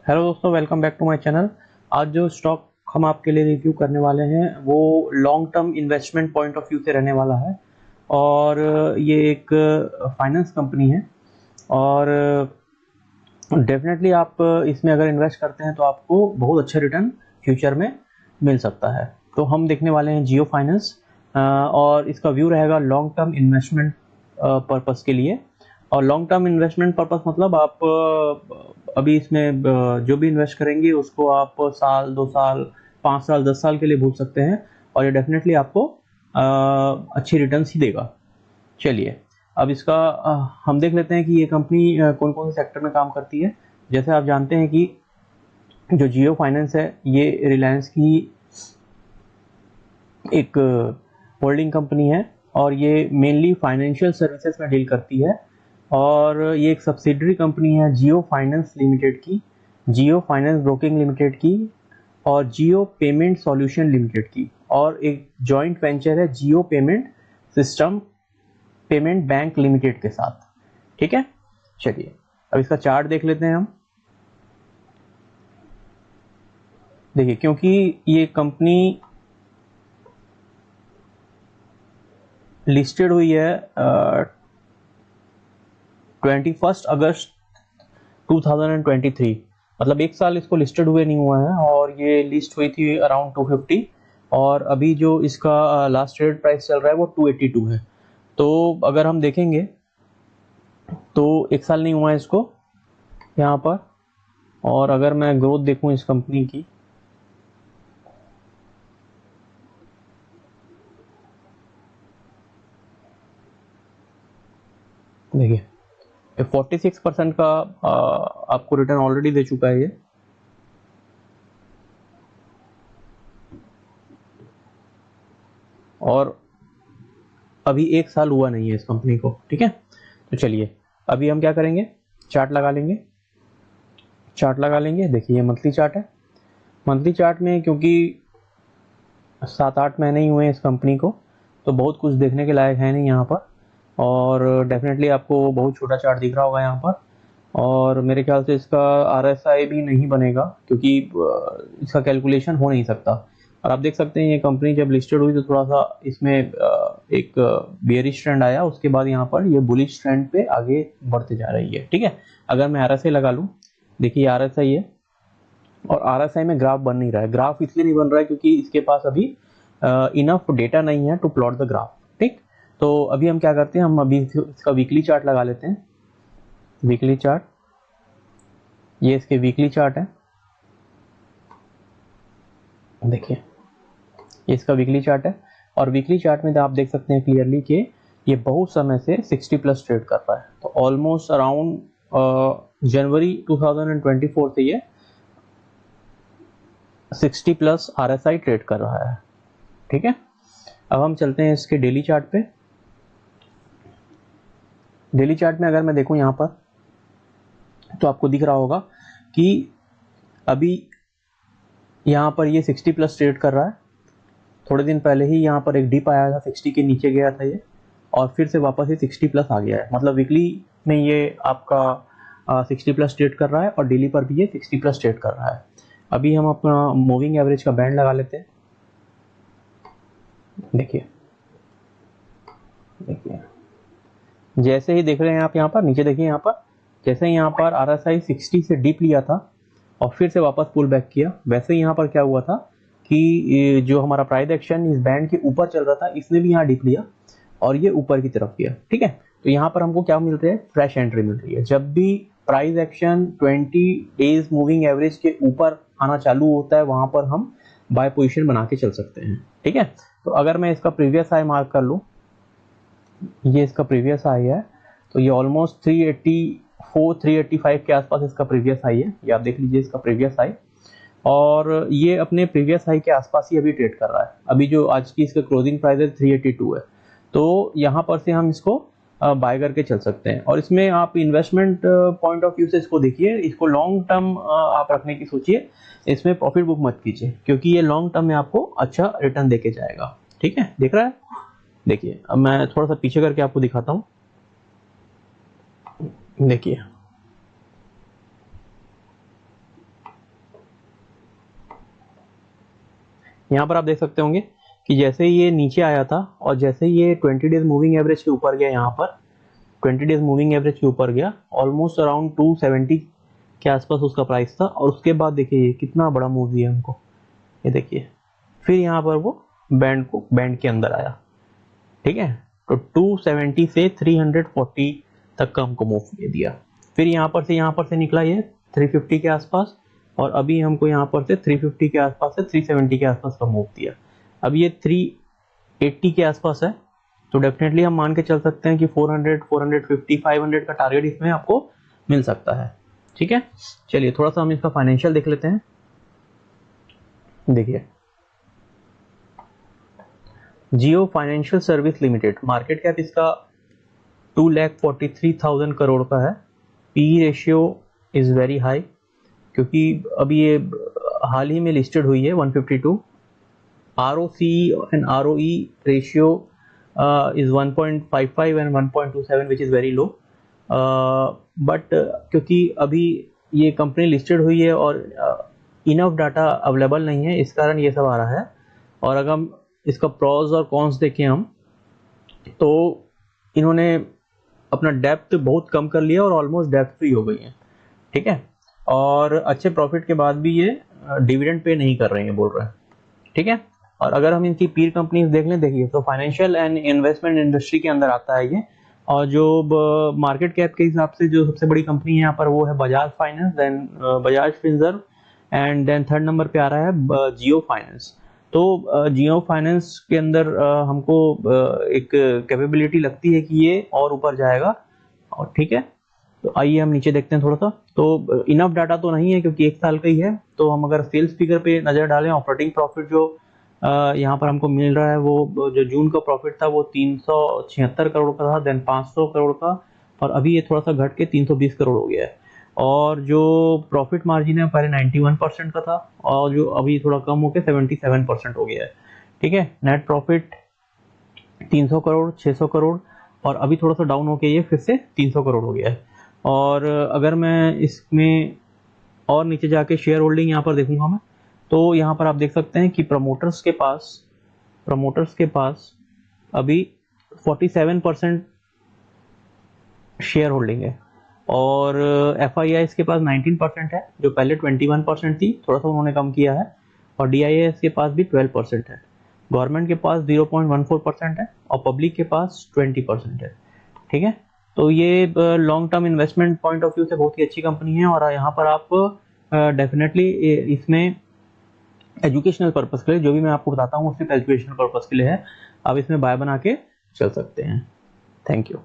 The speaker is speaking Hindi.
हेलो दोस्तों, welcome back to my channel. आज जो स्टॉक हम आपके लिए रिव्यू करने वाले हैं वो long term investment point of view से रहने वाला है। और ये एक फाइनेंस कंपनी है और डेफिनेटली आप इसमें अगर इन्वेस्ट करते हैं तो आपको बहुत अच्छा रिटर्न फ्यूचर में मिल सकता है। तो हम देखने वाले हैं जियो फाइनेंस और इसका व्यू रहेगा लॉन्ग टर्म इन्वेस्टमेंट पर्पस के लिए। और लॉन्ग टर्म इन्वेस्टमेंट पर्पस मतलब आप अभी इसमें जो भी इन्वेस्ट करेंगे उसको आप साल 2 साल 5 साल 10 साल के लिए भूल सकते हैं और ये डेफिनेटली आपको अच्छी रिटर्न्स ही देगा। चलिए अब इसका हम देख लेते हैं कि ये कंपनी कौन कौन से सेक्टर में काम करती है। जैसे आप जानते हैं कि जो जियो फाइनेंस है ये रिलायंस की एक होल्डिंग कंपनी है और ये मेनली फाइनेंशियल सर्विसेज में डील करती है। और ये एक सब्सिडरी कंपनी है जियो फाइनेंस लिमिटेड की, जियो फाइनेंस ब्रोकिंग लिमिटेड की और जियो पेमेंट सॉल्यूशन लिमिटेड की, और एक जॉइंट वेंचर है Jio payment system payment bank limited के साथ। ठीक है, चलिए अब इसका चार्ट देख लेते हैं हम। देखिए, क्योंकि ये कंपनी लिस्टेड हुई है 21 अगस्त 2023, मतलब एक साल इसको लिस्टेड हुए नहीं हुआ है और ये लिस्ट हुई थी अराउंड 250 और अभी जो इसका लास्ट ट्रेड प्राइस चल रहा है वो 282 है। तो अगर हम देखेंगे तो एक साल नहीं हुआ है इसको यहाँ पर। और अगर मैं ग्रोथ देखूं इस कंपनी की, देखिए 46% का आपको रिटर्न ऑलरेडी दे चुका है ये। और अभी एक साल हुआ नहीं है इस कंपनी को। ठीक है, तो चलिए अभी हम क्या करेंगे, चार्ट लगा लेंगे। चार्ट लगा लेंगे, देखिए ये मंथली चार्ट है। मंथली चार्ट में क्योंकि 7-8 महीने ही हुए हैं इस कंपनी को तो बहुत कुछ देखने के लायक है नहीं यहाँ पर। और डेफिनेटली आपको बहुत छोटा चार्ट दिख रहा होगा यहाँ पर। और मेरे ख्याल से इसका RSI भी नहीं बनेगा क्योंकि इसका कैलकुलेशन हो नहीं सकता। और आप देख सकते हैं ये कंपनी जब लिस्टेड हुई तो थोड़ा सा इसमें एक बेयरिश ट्रेंड आया, उसके बाद यहाँ पर ये बुलिश ट्रेंड पे आगे बढ़ते जा रही है। ठीक है, अगर मैं RSI लगा लूँ, देखिए RSI है और RSI में ग्राफ बन नहीं रहा है। ग्राफ इसलिए नहीं बन रहा है क्योंकि इसके पास अभी इनफ डेटा नहीं है टू प्लॉट द ग्राफ। ठीक, तो अभी हम क्या करते हैं, हम अभी इसका वीकली चार्ट लगा लेते हैं। वीकली चार्ट, ये इसके वीकली चार्ट है। देखिए ये इसका वीकली चार्ट है और वीकली चार्ट में आप देख सकते हैं क्लियरली कि ये बहुत समय से 60 प्लस ट्रेड कर रहा है। तो ऑलमोस्ट अराउंड जनवरी 2024 से ये 60 प्लस RSI ट्रेड कर रहा है। ठीक है, अब हम चलते हैं इसके डेली चार्ट पे। डेली चार्ट में अगर मैं देखूं यहाँ पर तो आपको दिख रहा होगा कि अभी यहाँ पर ये 60 प्लस ट्रेड कर रहा है। थोड़े दिन पहले ही यहाँ पर एक डिप आया था, 60 के नीचे गया था ये और फिर से वापस ये 60 प्लस आ गया है। मतलब वीकली में ये आपका 60 प्लस ट्रेड कर रहा है और डेली पर भी ये 60 प्लस ट्रेड कर रहा है। अभी हम अपना मूविंग एवरेज का बैंड लगा लेते हैं। देखिए देखिए जैसे ही देख रहे हैं आप यहाँ पर नीचे, देखिए यहाँ पर जैसे ही यहाँ पर RSI 60 से डीप लिया था और फिर से वापस पुल बैक किया, वैसे ही यहाँ पर क्या हुआ था कि जो हमारा प्राइस एक्शन इस बैंड के ऊपर चल रहा था इसने भी यहाँ डीप लिया और ये ऊपर की तरफ गया। ठीक है, तो यहाँ पर हमको क्या मिल रहा है, फ्रेश एंट्री मिल रही है। जब भी price action 20 days moving average के ऊपर आना चालू होता है वहां पर हम बाय पोजीशन बना के चल सकते हैं। ठीक है, तो अगर मैं इसका प्रीवियस हाई मार्क कर लूँ, ये इसका प्रीवियस हाई है, तो ये ऑलमोस्ट 384 385 के आसपास इसका प्रीवियस हाई है। ये आप देख लीजिए इसका प्रीवियस हाई, और ये अपने प्रीवियस हाई के आसपास ही अभी ट्रेड कर रहा है। अभी जो आज की इसका क्लोजिंग प्राइस है 382 है, तो यहाँ पर से हम इसको बाय करके चल सकते हैं। और इसमें आप इन्वेस्टमेंट पॉइंट ऑफ व्यू से इसको देखिए, इसको लॉन्ग टर्म आप रखने की सोचिए, इसमें प्रॉफिट बुक मत कीजिए क्योंकि ये लॉन्ग टर्म में आपको अच्छा रिटर्न देके जाएगा। ठीक है, देख रहा है। देखिए अब मैं थोड़ा सा पीछे करके आपको दिखाता हूँ। देखिए यहाँ पर आप देख सकते होंगे कि जैसे ही ये नीचे आया था और जैसे ही ये 20 डेज मूविंग एवरेज के ऊपर गया, यहाँ पर 20 डेज मूविंग एवरेज के ऊपर गया, ऑलमोस्ट अराउंड 270 के आसपास उसका प्राइस था। और उसके बाद देखिए ये कितना बड़ा मूव दिया हमको, ये देखिए। फिर यहाँ पर वो बैंड के अंदर आया, ठीक है। तो 270 से 340 तक का हमको मूव दे दिया। फिर यहाँ पर से निकला ये 350 के आसपास, और अभी हमको यहाँ पर से 350 के आसपास से 370 के आसपास का मूव दिया। अब ये 380 के आसपास है, तो डेफिनेटली हम मान के चल सकते हैं कि 400, 450, 500 का टारगेट इसमें आपको मिल सकता है, ठीक है। चलिए थोड़ा सा हम इसका फाइनेंशियल देख लेते हैं। देखिए Jio financial service limited, market cap इसका 2,43,000 करोड़ का है। P ratio is very high, क्योंकि अभी ये हाल ही में लिस्टेड हुई है 152। ROC and ROE ratio is 1.55 and 1.27 which is very low, but क्योंकि अभी ये कंपनी लिस्टेड हुई है और इनफ डाटा अवेलेबल नहीं है, इस कारण ये सब आ रहा है। और अगर हम इसका प्रॉस और कॉन्स देखें हम, तो इन्होंने अपना डेप्थ बहुत कम कर लिया और ऑलमोस्ट डेप्थ फ्री हो गई है, ठीक है। और अच्छे प्रॉफिट के बाद भी ये डिविडेंड पे नहीं कर रहे हैं, बोल रहे हैं, ठीक है। और अगर हम इनकी पीर कंपनीज देख लें, देखिए तो फाइनेंशियल एंड इन्वेस्टमेंट इंडस्ट्री के अंदर आता है ये। और जो मार्केट कैप के हिसाब से जो सबसे बड़ी कंपनी है यहाँ पर वो है Bajaj Finance, then Bajaj Finserv, and then third number पे आ रहा है जियो फाइनेंस। तो जियो फाइनेंस के अंदर हमको एक कैपेबिलिटी लगती है कि ये और ऊपर जाएगा, और ठीक है। तो आइए हम नीचे देखते हैं थोड़ा सा। तो इनफ डाटा तो नहीं है क्योंकि 1 साल का ही है। तो हम अगर सेल्स फिगर पे नजर डालें, ऑपरेटिंग प्रॉफिट जो यहाँ पर हमको मिल रहा है, वो जो जून का प्रॉफिट था वो 376 करोड़ का था, देन 500 करोड़ का, और अभी ये थोड़ा सा घट के 320 करोड़ हो गया है। और जो प्रॉफिट मार्जिन है पहले 91% का था, और जो अभी थोड़ा कम होकर 77% हो गया है, ठीक है। नेट प्रॉफिट 300 करोड़, 600 करोड़, और अभी थोड़ा सा डाउन होके ये फिर से 300 करोड़ हो गया है। और अगर मैं इसमें और नीचे जाके शेयर होल्डिंग यहाँ पर देखूंगा मैं, तो यहाँ पर आप देख सकते हैं कि प्रमोटर्स के पास अभी 47% शेयर होल्डिंग है, और FIIs के पास 19% है, जो पहले 21% थी, थोड़ा सा उन्होंने कम किया है। और DIIs के पास भी 12% है। गवर्नमेंट के पास 0.14% है, और पब्लिक के पास 20% है, ठीक है। तो ये long term investment point of view से बहुत ही अच्छी कंपनी है। और यहाँ पर आप डेफिनेटली इसमें एजुकेशनल पर्पस के लिए, जो भी मैं आपको बताता हूँ सिर्फ एजुकेशनल पर्पस के लिए है, आप इसमें बाय बना के चल सकते हैं। Thank you.